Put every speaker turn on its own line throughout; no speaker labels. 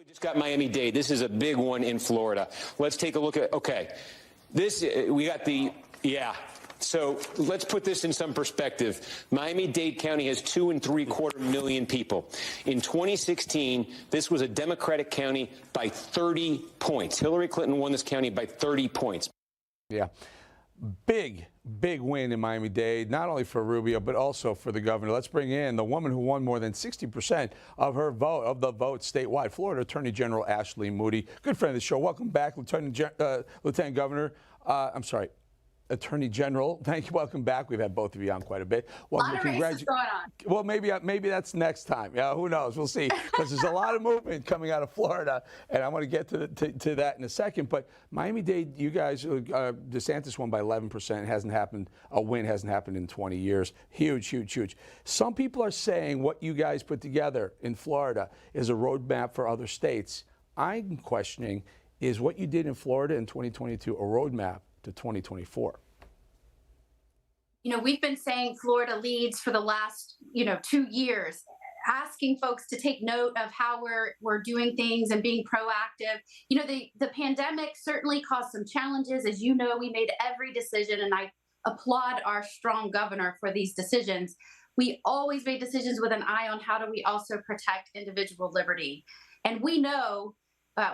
We just got Miami-Dade. This is a big one in Florida. Let's take a look at, okay, we got so let's put this in some perspective. Miami-Dade County has 2.75 million people. In 2016, this was a Democratic county by 30 points. Hillary Clinton won this county by 30 points.
Yeah. Big win in Miami-Dade, not only for Rubio, but also for the governor. Let's bring in the woman who won more than 60% of the vote statewide, Florida Attorney General Ashley Moody. Good friend of the show. Welcome back, Lieutenant Governor. Attorney General. Thank you. Welcome back. We've had both of you on quite a bit.
Welcome. A lot of races going on.
Well, maybe that's next time. Yeah, who knows? We'll see. Because there's a lot of movement coming out of Florida, and I want to get to that in a second. But Miami-Dade, you guys, DeSantis won by 11%. Hasn't happened. A win hasn't happened in 20 years. Huge. Some people are saying what you guys put together in Florida is a roadmap for other states. I'm questioning, is what you did in Florida in 2022 a roadmap to 2024?
You know, we've been saying Florida leads for the last, 2 years, asking folks to take note of how we're doing things and being proactive. You know, the pandemic certainly caused some challenges. As you know, we made every decision, and I applaud our strong governor for these decisions. We always made decisions with an eye on how do we also protect individual liberty. And we know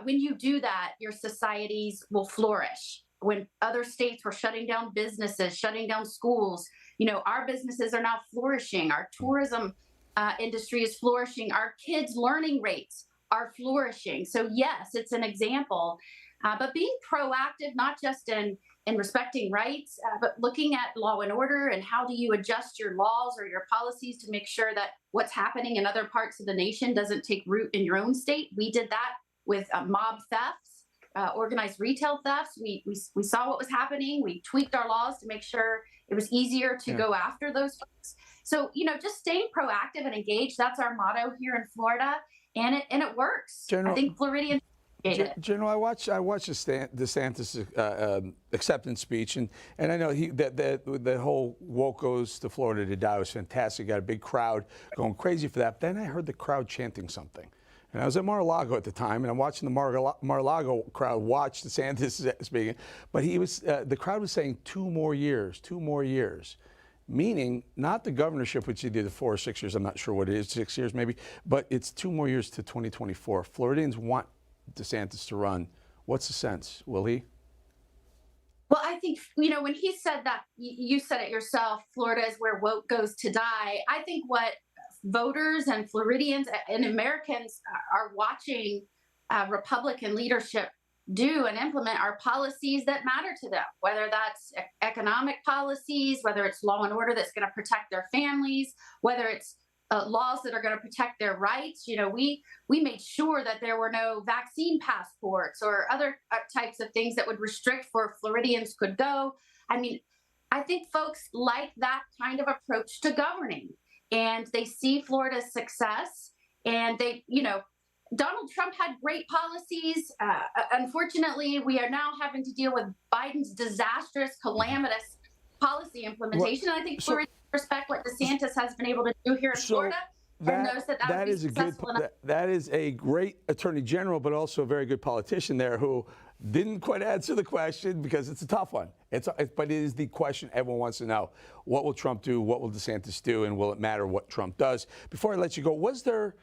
when you do that, your societies will flourish. When other states were shutting down businesses, shutting down schools, our businesses are now flourishing. Our tourism industry is flourishing. Our kids' learning rates are flourishing. So yes, it's an example, but being proactive, not just in respecting rights, but looking at law and order and how do you adjust your laws or your policies to make sure that what's happening in other parts of the nation doesn't take root in your own state. We did that with mob thefts. Organized retail thefts. We saw what was happening. We tweaked our laws to make sure it was easier to go after those folks. So, just staying proactive and engaged, that's our motto here in Florida, and it works.
General,
I think Floridians
General, I watched DeSantis' acceptance speech, and I know the whole "woke goes to Florida to die" was fantastic. Got a big crowd going crazy for that. Then I heard the crowd chanting something. And I was at Mar-a-Lago at the time, and I'm watching the Mar-a-Lago crowd watch DeSantis speaking. But the crowd was saying 2 more years, meaning not the governorship, which he did 4 or 6 years. I'm not sure what it is, 6 years maybe, but it's 2 more years to 2024. Floridians want DeSantis to run. What's the sense? Will he?
Well, I think, when he said that, you said it yourself, Florida is where woke goes to die. I think what voters and Floridians and Americans are watching Republican leadership do and implement are policies that matter to them, whether that's economic policies, whether it's law and order that's going to protect their families, whether it's laws that are going to protect their rights. We made sure that there were no vaccine passports or other types of things that would restrict where Floridians could go. I mean, I think folks like that kind of approach to governing. And they see Florida's success, and Donald Trump had great policies. Unfortunately, we are now having to deal with Biden's disastrous, calamitous policy implementation. I think Floridians respect what DeSantis has been able to do here in Florida. That
is a great attorney general, but also a very good politician there who didn't quite answer the question because it's a tough one. But it is the question everyone wants to know. What will Trump do? What will DeSantis do? And will it matter what Trump does? Before I let you go, was there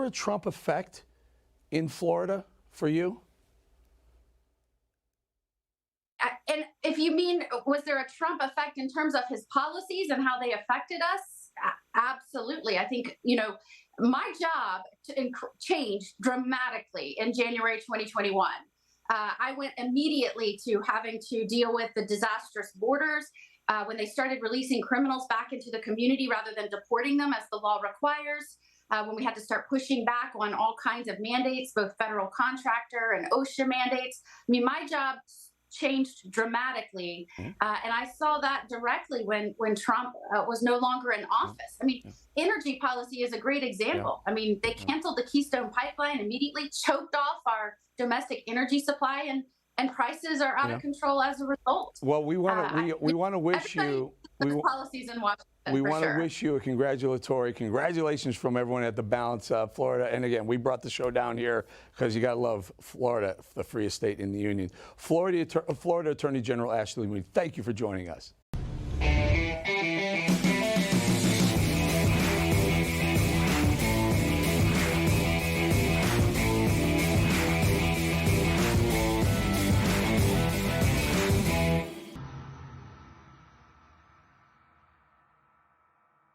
a Trump effect in Florida for you?
And if you mean, was there a Trump effect in terms of his policies and how they affected us? Absolutely. I think, my job changed dramatically in January 2021. I went immediately to having to deal with the disastrous borders when they started releasing criminals back into the community rather than deporting them as the law requires, when we had to start pushing back on all kinds of mandates, both federal contractor and OSHA mandates. I mean, my job changed dramatically. And I saw that directly when Trump was no longer in office. I mean, energy policy is a great example. I mean, they canceled the Keystone Pipeline, immediately choked off our domestic energy supply, and prices are out of control as a result.
Well, we want to wish you
There's policies in Washington.
We want to
sure.
wish you a congratulations from everyone at the Balance, Florida. And again, we brought the show down here because you got to love Florida, the freest state in the union. Florida Attorney General Ashley Moody, thank you for joining us.